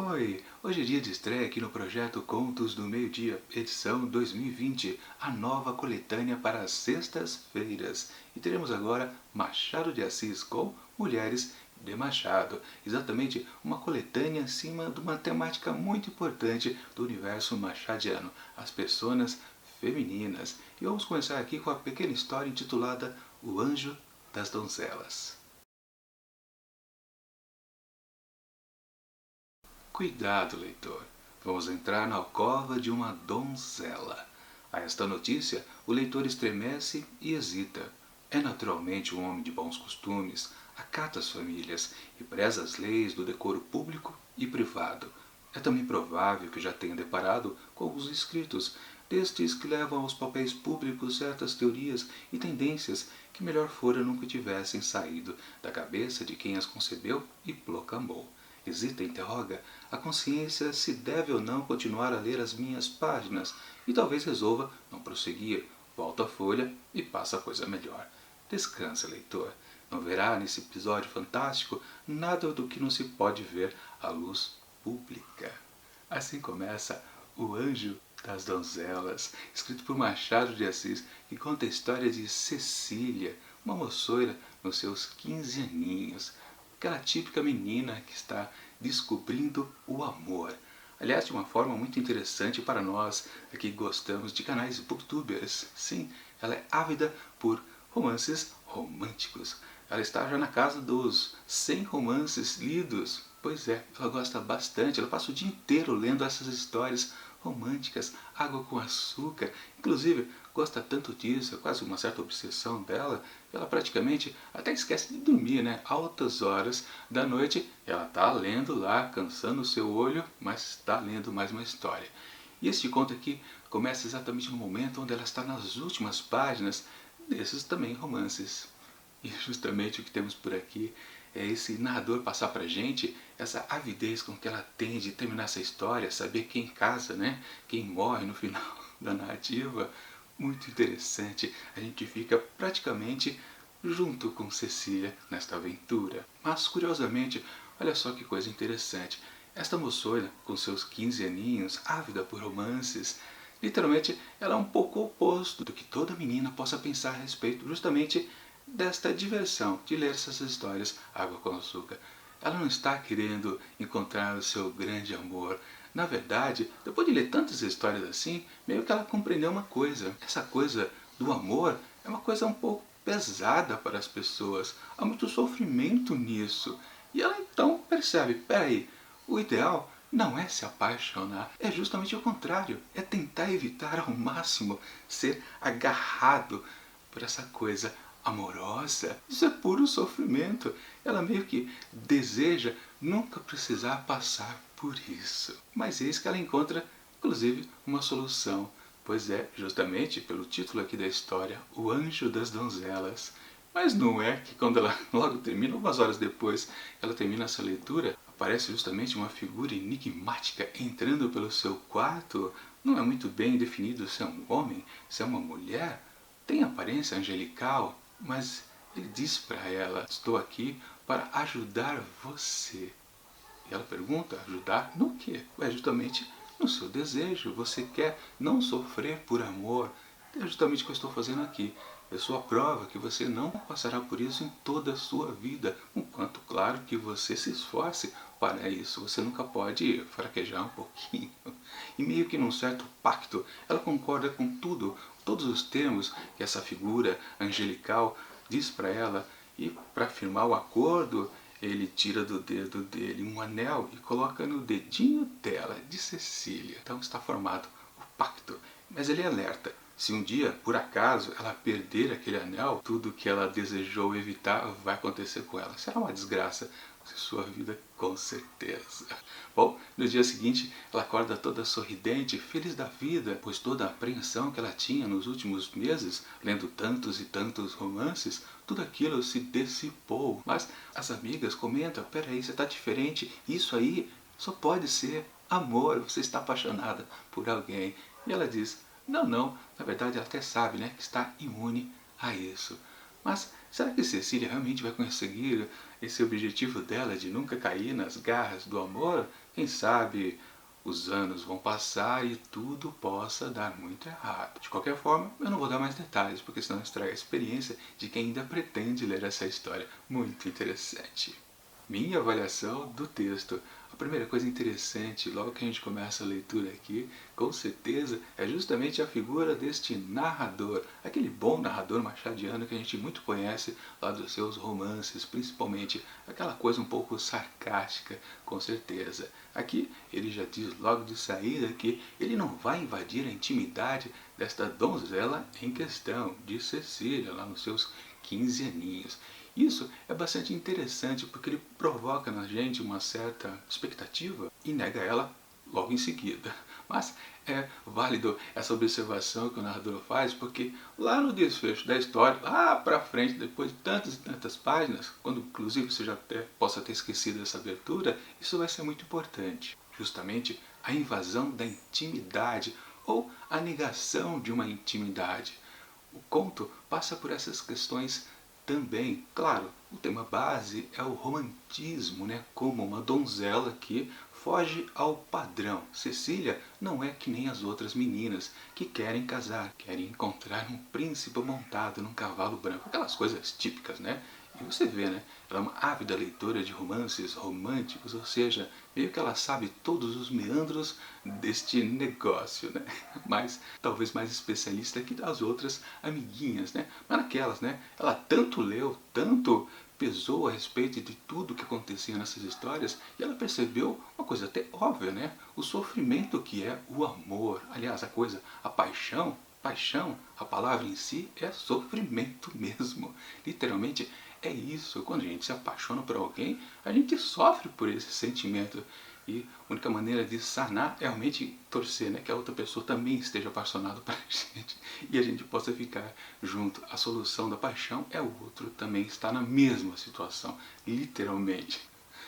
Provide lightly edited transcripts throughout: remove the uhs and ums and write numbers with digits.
Oi, hoje é dia de estreia aqui no projeto Contos do Meio-Dia, edição 2020, a nova coletânea para as sextas-feiras. E teremos agora Machado de Assis com Mulheres de Machado, exatamente uma coletânea acima de uma temática muito importante do universo machadiano, as personas femininas. E vamos começar aqui com a pequena história intitulada O Anjo das Donzelas. Cuidado, leitor! Vamos entrar na alcova de uma donzela. A esta notícia, o leitor estremece e hesita. É naturalmente um homem de bons costumes, acata as famílias e preza as leis do decoro público e privado. É também provável que já tenha deparado com os escritos destes que levam aos papéis públicos certas teorias e tendências que melhor fora nunca tivessem saído da cabeça de quem as concebeu e proclamou. Hesita e interroga a consciência se deve ou não continuar a ler as minhas páginas e talvez resolva não prosseguir. Volta a folha e passa a coisa melhor. Descansa, leitor. Não verá nesse episódio fantástico nada do que não se pode ver à luz pública. Assim começa O Anjo das Donzelas, escrito por Machado de Assis, que conta a história de Cecília, uma moçoira nos seus 15 aninhos. Aquela típica menina que está descobrindo o amor. Aliás, de uma forma muito interessante para nós que gostamos de canais booktubers. Sim, ela é ávida por romances românticos. Ela está já na casa dos 100 romances lidos. Pois é, ela gosta bastante, ela passa o dia inteiro lendo essas histórias românticas, água com açúcar. Inclusive, gosta tanto disso, é quase uma certa obsessão dela, que ela praticamente até esquece de dormir, né? Altas horas da noite, ela está lendo lá, cansando o seu olho, mas está lendo mais uma história. E este conto aqui começa exatamente no momento onde ela está nas últimas páginas desses também romances. E justamente o que temos por aqui é esse narrador passar pra gente essa avidez com que ela tem de terminar essa história, saber quem casa, né? Quem morre no final da narrativa. Muito interessante, a gente fica praticamente junto com Cecília nesta aventura. Mas curiosamente, olha só que coisa interessante, esta moçoira com seus 15 aninhos, ávida por romances, literalmente ela é um pouco o oposto do que toda menina possa pensar a respeito justamente desta diversão de ler essas histórias água com açúcar. Ela não está querendo encontrar o seu grande amor. Na verdade, depois de ler tantas histórias assim, meio que ela compreendeu uma coisa. Essa coisa do amor é uma coisa um pouco pesada para as pessoas. Há muito sofrimento nisso. E ela então percebe, peraí, o ideal não é se apaixonar, é justamente o contrário. É tentar evitar ao máximo ser agarrado por essa coisa amorosa. Isso é puro sofrimento. Ela meio que deseja nunca precisar passar por isso. Mas eis que ela encontra, inclusive, uma solução. Pois é, justamente pelo título aqui da história, O Anjo das Donzelas. Mas não é que quando ela logo termina, umas horas depois, ela termina essa leitura, aparece justamente uma figura enigmática entrando pelo seu quarto. Não é muito bem definido se é um homem, se é uma mulher. Tem aparência angelical, mas ele diz para ela, estou aqui para ajudar você. E ela pergunta, ajudar no quê? É justamente no seu desejo. Você quer não sofrer por amor. É justamente o que eu estou fazendo aqui. Eu sou a prova que você não passará por isso em toda a sua vida. Enquanto, claro, que você se esforce para isso. Você nunca pode fraquejar um pouquinho. E meio que num certo pacto, ela concorda com tudo, todos os termos que essa figura angelical diz para ela. E para firmar o acordo, ele tira do dedo dele um anel e coloca no dedinho dela, de Cecília. Então está formado o pacto. Mas ele alerta, se um dia, por acaso, ela perder aquele anel, tudo que ela desejou evitar vai acontecer com ela. Será uma desgraça de sua vida, com certeza. Bom, no dia seguinte, ela acorda toda sorridente, feliz da vida, pois toda a apreensão que ela tinha nos últimos meses, lendo tantos e tantos romances, tudo aquilo se dissipou. Mas as amigas comentam, peraí, você está diferente, isso aí só pode ser amor, você está apaixonada por alguém. E ela diz, não, não, na verdade ela até sabe, né, que está imune a isso. Mas será que Cecília realmente vai conseguir esse objetivo dela de nunca cair nas garras do amor, quem sabe os anos vão passar e tudo possa dar muito errado. De qualquer forma, eu não vou dar mais detalhes, porque senão estraga a experiência de quem ainda pretende ler essa história muito interessante. Minha avaliação do texto. A primeira coisa interessante, logo que a gente começa a leitura aqui, com certeza, é justamente a figura deste narrador, aquele bom narrador machadiano que a gente muito conhece lá dos seus romances, principalmente aquela coisa um pouco sarcástica, com certeza. Aqui ele já diz logo de saída que ele não vai invadir a intimidade desta donzela em questão, de Cecília, lá nos seus 15 aninhos. Isso é bastante interessante porque ele provoca na gente uma certa expectativa e nega ela logo em seguida. Mas é válido essa observação que o narrador faz, porque lá no desfecho da história, lá pra frente, depois de tantas e tantas páginas, quando inclusive você já até possa ter esquecido essa abertura, isso vai ser muito importante. Justamente a invasão da intimidade ou a negação de uma intimidade. O conto passa por essas questões também. Claro, o tema base é o romantismo, né? Como uma donzela que foge ao padrão. Cecília não é que nem as outras meninas que querem casar, querem encontrar um príncipe montado num cavalo branco, aquelas coisas típicas, né? E você vê, né? Ela é uma ávida leitora de romances românticos, ou seja, meio que ela sabe todos os meandros deste negócio, né? Mas talvez mais especialista que das outras amiguinhas, né? Mas naquelas, né? Ela tanto leu, tanto pesou a respeito de tudo que acontecia nessas histórias e ela percebeu uma coisa até óbvia, né? O sofrimento que é o amor. Aliás, a paixão, a palavra em si é sofrimento mesmo. Literalmente é isso. Quando a gente se apaixona por alguém, a gente sofre por esse sentimento. E a única maneira de sanar é realmente torcer, né? Que a outra pessoa também esteja apaixonada por a gente e a gente possa ficar junto. A solução da paixão é o outro também estar na mesma situação, literalmente.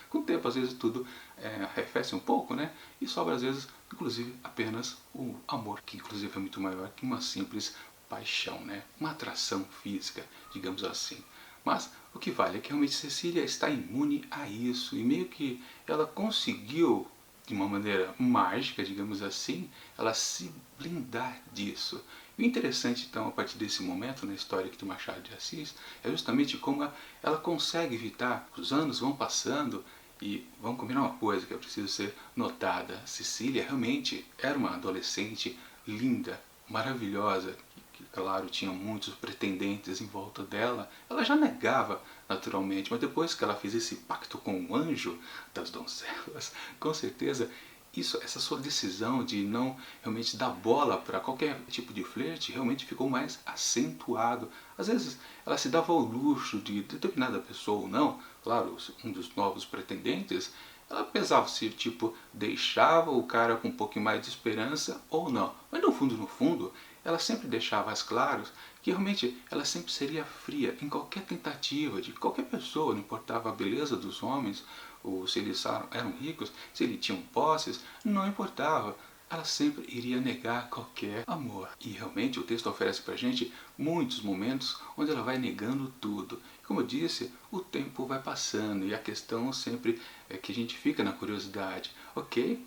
Com o tempo, às vezes, tudo arrefece um pouco, né? E sobra, às vezes, inclusive, apenas o amor, que inclusive é muito maior que uma simples paixão, né? Uma atração física, digamos assim. Mas o que vale é que realmente Cecília está imune a isso e meio que ela conseguiu, de uma maneira mágica, digamos assim, ela se blindar disso. E o interessante, então, a partir desse momento na história aqui do Machado de Assis, é justamente como ela consegue evitar, os anos vão passando e vamos combinar uma coisa que é preciso ser notada. Cecília realmente era uma adolescente linda, maravilhosa, que claro tinha muitos pretendentes em volta dela. Ela já negava naturalmente, mas depois que ela fez esse pacto com o anjo das donzelas, com certeza essa sua decisão de não realmente dar bola para qualquer tipo de flerte realmente ficou mais acentuado. Às vezes ela se dava ao luxo de determinada pessoa ou não, claro, um dos novos pretendentes, ela pesava se tipo deixava o cara com um pouquinho mais de esperança ou não. Mas no fundo, ela sempre deixava as claros que realmente ela sempre seria fria em qualquer tentativa de qualquer pessoa, não importava a beleza dos homens, ou se eles eram ricos, se eles tinham posses, não importava. Ela sempre iria negar qualquer amor. E realmente o texto oferece pra gente muitos momentos onde ela vai negando tudo. Como eu disse, o tempo vai passando e a questão sempre é que a gente fica na curiosidade. Ok,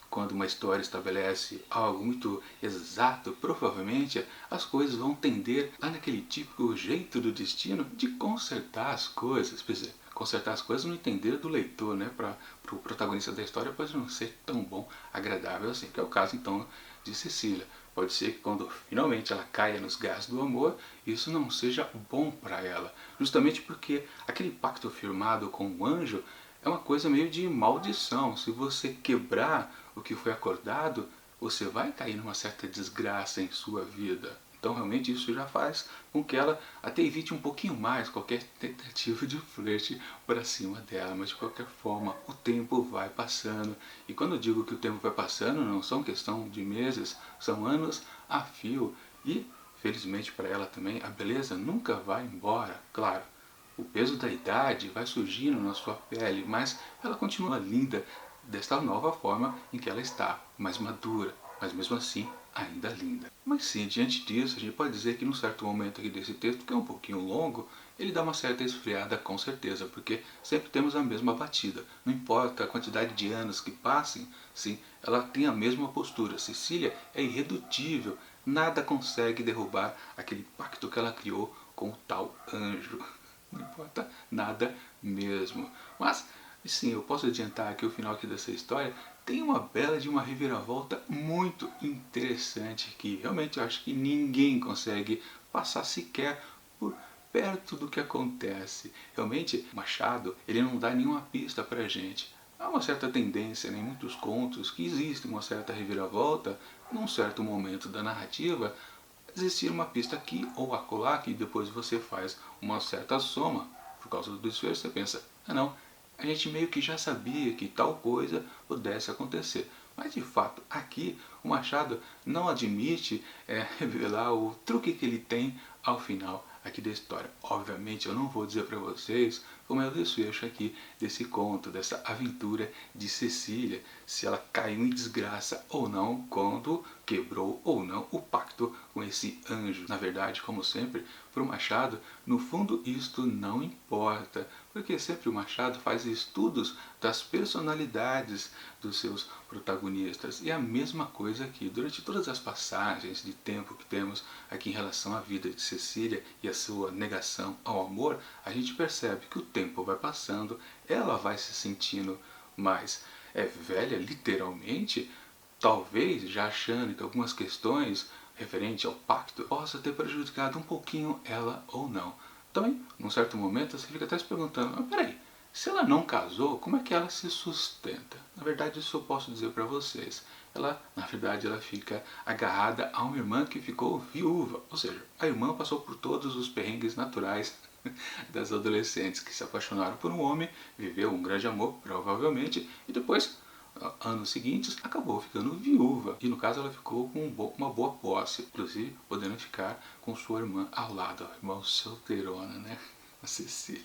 quando uma história estabelece algo muito exato, provavelmente as coisas vão tender lá naquele típico jeito do destino de consertar as coisas. Quer dizer, consertar as coisas no entender do leitor, né? Para o protagonista da história pode não ser tão bom, agradável assim, que é o caso então de Cecília. Pode ser que quando finalmente ela caia nos garras do amor, isso não seja bom para ela. Justamente porque aquele pacto firmado com o anjo é uma coisa meio de maldição. Se você quebrar o que foi acordado, você vai cair numa certa desgraça em sua vida. Então realmente isso já faz com que ela até evite um pouquinho mais qualquer tentativa de flerte para cima dela. Mas de qualquer forma, o tempo vai passando. E quando eu digo que o tempo vai passando, não são questão de meses, são anos a fio. E, felizmente para ela também, a beleza nunca vai embora. Claro, o peso da idade vai surgindo na sua pele, mas ela continua linda desta nova forma em que ela está, mais madura, mas mesmo assim ainda linda. Mas sim, diante disso, a gente pode dizer que num certo momento aqui desse texto, que é um pouquinho longo, ele dá uma certa esfriada com certeza, porque sempre temos a mesma batida. Não importa a quantidade de anos que passem, sim, ela tem a mesma postura. Cecília é irredutível, nada consegue derrubar aquele pacto que ela criou com o tal anjo. Não importa nada mesmo. Mas, sim, eu posso adiantar que o final aqui dessa história tem uma bela de uma reviravolta muito interessante que realmente eu acho que ninguém consegue passar sequer por perto do que acontece. Realmente, Machado, ele não dá nenhuma pista pra gente. Há uma certa tendência em muitos contos que existe uma certa reviravolta num certo momento da narrativa, existir uma pista aqui ou acolá que depois você faz uma certa soma por causa do desfecho, você pensa, ah não, a gente meio que já sabia que tal coisa pudesse acontecer. Mas de fato, aqui o Machado não admite revelar o truque que ele tem ao final aqui da história. Obviamente eu não vou dizer para vocês como é o desfecho aqui desse conto, dessa aventura de Cecília, se ela caiu em desgraça ou não, quando quebrou ou não o pacto com esse anjo. Na verdade, como sempre, para o Machado, no fundo isto não importa, porque sempre o Machado faz estudos das personalidades dos seus protagonistas. E a mesma coisa aqui, durante todas as passagens de tempo que temos aqui em relação à vida de Cecília e a sua negação ao amor, a gente percebe que o tempo vai passando, ela vai se sentindo mais velha, literalmente, talvez já achando que algumas questões referente ao pacto possa ter prejudicado um pouquinho ela ou não. Também, num certo momento, você fica até se perguntando, mas peraí, se ela não casou, como é que ela se sustenta? Na verdade, isso eu posso dizer para vocês. Ela, na verdade, ela fica agarrada a uma irmã que ficou viúva. Ou seja, a irmã passou por todos os perrengues naturais das adolescentes que se apaixonaram por um homem, viveu um grande amor, provavelmente, e depois, anos seguintes, acabou ficando viúva. E no caso ela ficou com uma boa posse, inclusive podendo ficar com sua irmã ao lado, a irmã solteirona, né? A Cecília.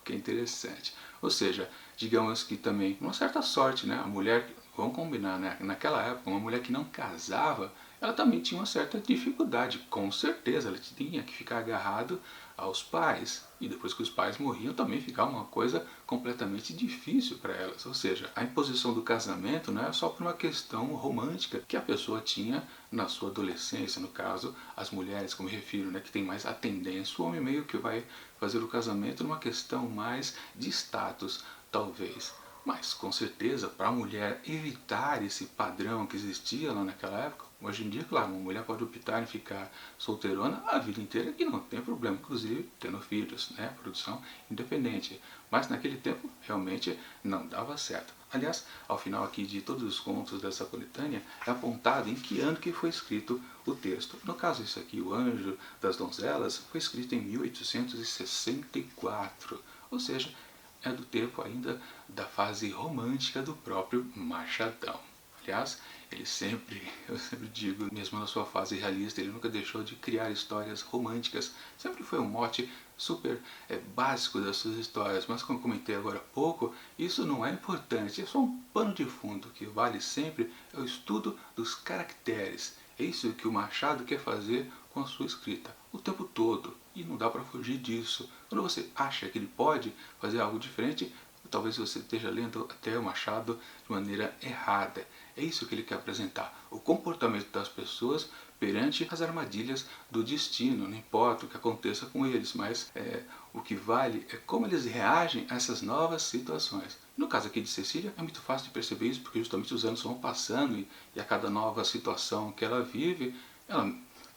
O que é interessante. Ou seja, digamos que também, uma certa sorte, né? A mulher, vamos combinar, né? Naquela época, uma mulher que não casava, ela também tinha uma certa dificuldade, com certeza, ela tinha que ficar agarrado aos pais, e depois que os pais morriam também ficava uma coisa completamente difícil para elas. Ou seja, a imposição do casamento não é só por uma questão romântica que a pessoa tinha na sua adolescência, no caso, as mulheres, como me refiro, né, que tem mais a tendência, o homem meio que vai fazer o casamento numa questão mais de status, talvez. Mas, com certeza, para a mulher evitar esse padrão que existia lá naquela época, hoje em dia, claro, uma mulher pode optar em ficar solteirona a vida inteira e não tem problema, inclusive tendo filhos, né, produção independente. Mas naquele tempo, realmente, não dava certo. Aliás, ao final aqui de todos os contos dessa coletânea, é apontado em que ano que foi escrito o texto. No caso, isso aqui, O Anjo das Donzelas, foi escrito em 1864, ou seja, é do tempo ainda da fase romântica do próprio Machadão. Aliás, ele sempre, eu sempre digo, mesmo na sua fase realista, ele nunca deixou de criar histórias românticas. Sempre foi um mote super básico das suas histórias, mas como eu comentei agora há pouco, isso não é importante, é só um pano de fundo. O que vale sempre é o estudo dos caracteres. É isso que o Machado quer fazer com a sua escrita, o tempo todo, e não dá para fugir disso. Quando você acha que ele pode fazer algo diferente, talvez você esteja lendo até o Machado de maneira errada. É isso que ele quer apresentar, o comportamento das pessoas perante as armadilhas do destino. Não importa o que aconteça com eles, mas o que vale é como eles reagem a essas novas situações. No caso aqui de Cecília, é muito fácil de perceber isso, porque justamente os anos vão passando e a cada nova situação que ela vive, ela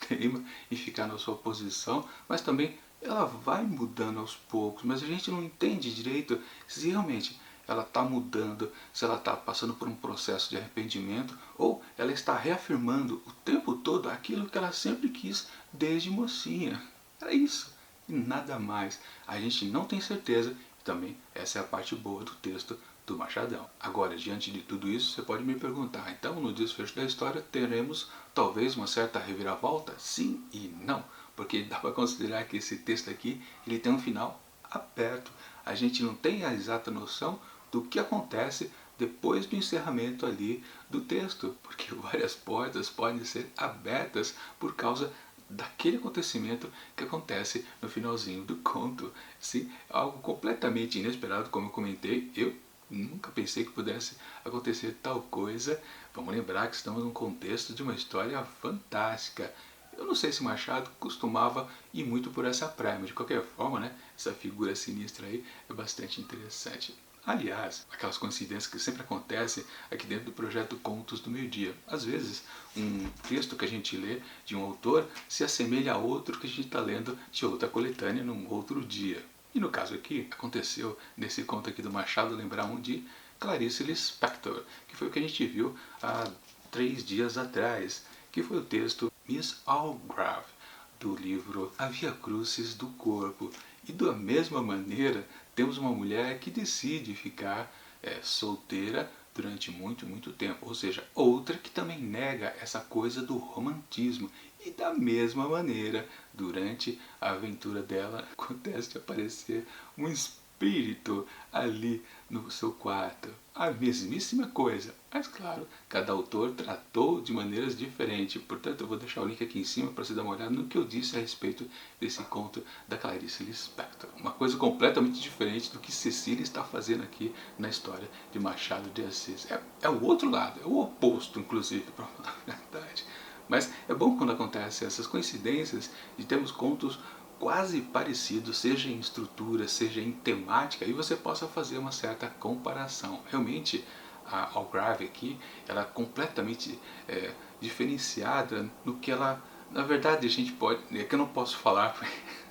teima em ficar na sua posição, mas também ela vai mudando aos poucos, mas a gente não entende direito se realmente ela está mudando, se ela está passando por um processo de arrependimento ou ela está reafirmando o tempo todo aquilo que ela sempre quis desde mocinha. Era isso e nada mais. A gente não tem certeza e também essa é a parte boa do texto do Machadão. Agora, diante de tudo isso, você pode me perguntar, então no desfecho da história teremos talvez uma certa reviravolta? Sim e não, porque dá para considerar que esse texto aqui ele tem um final aberto. A gente não tem a exata noção do que acontece depois do encerramento ali do texto, porque várias portas podem ser abertas por causa daquele acontecimento que acontece no finalzinho do conto. Sim, algo completamente inesperado, como eu comentei. Eu nunca pensei que pudesse acontecer tal coisa. Vamos lembrar que estamos num contexto de uma história fantástica. Eu não sei se Machado costumava ir muito por essa praia, mas de qualquer forma, né, essa figura sinistra aí é bastante interessante. Aliás, aquelas coincidências que sempre acontecem aqui dentro do projeto Contos do Meio-Dia. Às vezes, um texto que a gente lê de um autor se assemelha a outro que a gente está lendo de outra coletânea num outro dia. E no caso aqui, aconteceu nesse conto aqui do Machado lembrar um de Clarice Lispector, que foi o que a gente viu há 3 dias atrás, que foi o texto Miss Algrave, do livro A Via Crucis do Corpo. E da mesma maneira, temos uma mulher que decide ficar solteira durante muito, muito tempo. Ou seja, outra que também nega essa coisa do romantismo. E da mesma maneira, durante a aventura dela, acontece de aparecer um espírito ali no seu quarto. A mesmíssima coisa. Mas claro, cada autor tratou de maneiras diferentes. Portanto, eu vou deixar o link aqui em cima para você dar uma olhada no que eu disse a respeito desse conto da Clarice Lispector. Uma coisa completamente diferente do que Cecília está fazendo aqui na história de Machado de Assis. É o outro lado, é o oposto, inclusive, para falar a verdade. Mas é bom quando acontecem essas coincidências de termos contos quase parecidos, seja em estrutura, seja em temática, e você possa fazer uma certa comparação. Realmente, a Algrave aqui, ela é completamente diferenciada no que ela... Na verdade, a gente pode... É que eu não posso falar,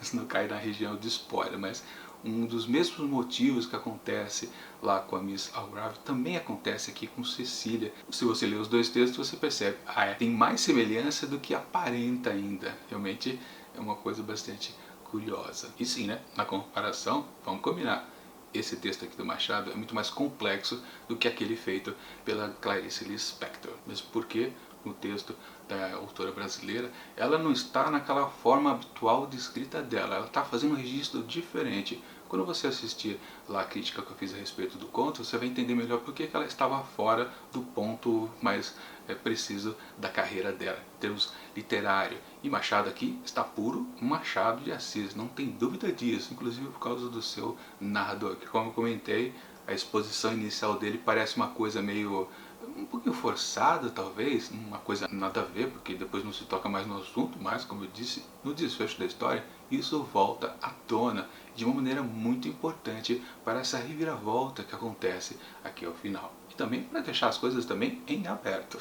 senão cai na região de spoiler, mas um dos mesmos motivos que acontece lá com a Miss Algrave também acontece aqui com Cecília. Se você ler os dois textos, você percebe, tem mais semelhança do que aparenta ainda. Realmente é uma coisa bastante curiosa. E sim, né, na comparação, vamos combinar, esse texto aqui do Machado é muito mais complexo do que aquele feito pela Clarice Lispector. Mesmo porque no texto da autora brasileira, ela não está naquela forma habitual de escrita dela, ela está fazendo um registro diferente. Quando você assistir lá a crítica que eu fiz a respeito do conto, você vai entender melhor porque que ela estava fora do ponto mais preciso da carreira dela, em termos literários. E Machado aqui está puro Machado de Assis, não tem dúvida disso, inclusive por causa do seu narrador, que como eu comentei, a exposição inicial dele parece uma coisa meio... um pouquinho forçada talvez, uma coisa nada a ver, porque depois não se toca mais no assunto, mas como eu disse, no desfecho da história, isso volta à tona de uma maneira muito importante para essa reviravolta que acontece aqui ao final. E também para deixar as coisas também em aberto.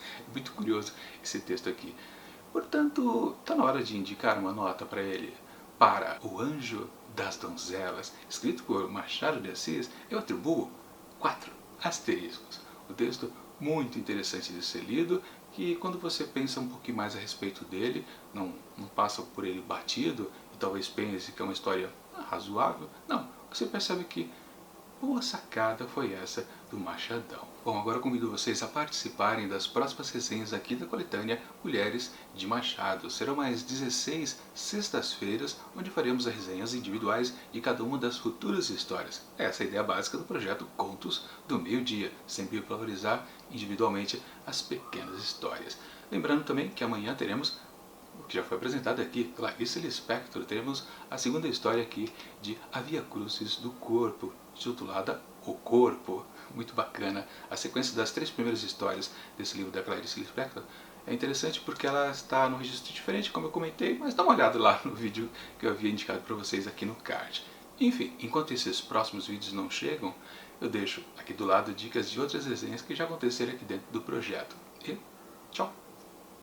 É muito curioso esse texto aqui. Portanto, está na hora de indicar uma nota para ele. Para O Anjo das Donzelas, escrito por Machado de Assis, eu atribuo 4 asteriscos. Um texto muito interessante de ser lido, que quando você pensa um pouquinho mais a respeito dele, não passa por ele batido, e talvez pense que é uma história razoável, não, você percebe que boa sacada foi essa do Machadão. Bom, agora convido vocês a participarem das próximas resenhas aqui da coletânea Mulheres de Machado. Serão mais 16 sextas-feiras, onde faremos as resenhas individuais de cada uma das futuras histórias. Essa é a ideia básica do projeto Contos do Meio-Dia, sempre valorizar individualmente as pequenas histórias. Lembrando também que amanhã teremos o que já foi apresentado aqui, Clarice Lispector, teremos a segunda história aqui de A Via Crucis do Corpo, titulada O Corpo. Muito bacana. A sequência das 3 primeiras histórias desse livro da Clarice Lispector é interessante porque ela está num registro diferente, como eu comentei, mas dá uma olhada lá no vídeo que eu havia indicado para vocês aqui no card. Enfim, enquanto esses próximos vídeos não chegam, eu deixo aqui do lado dicas de outras resenhas que já aconteceram aqui dentro do projeto. E tchau!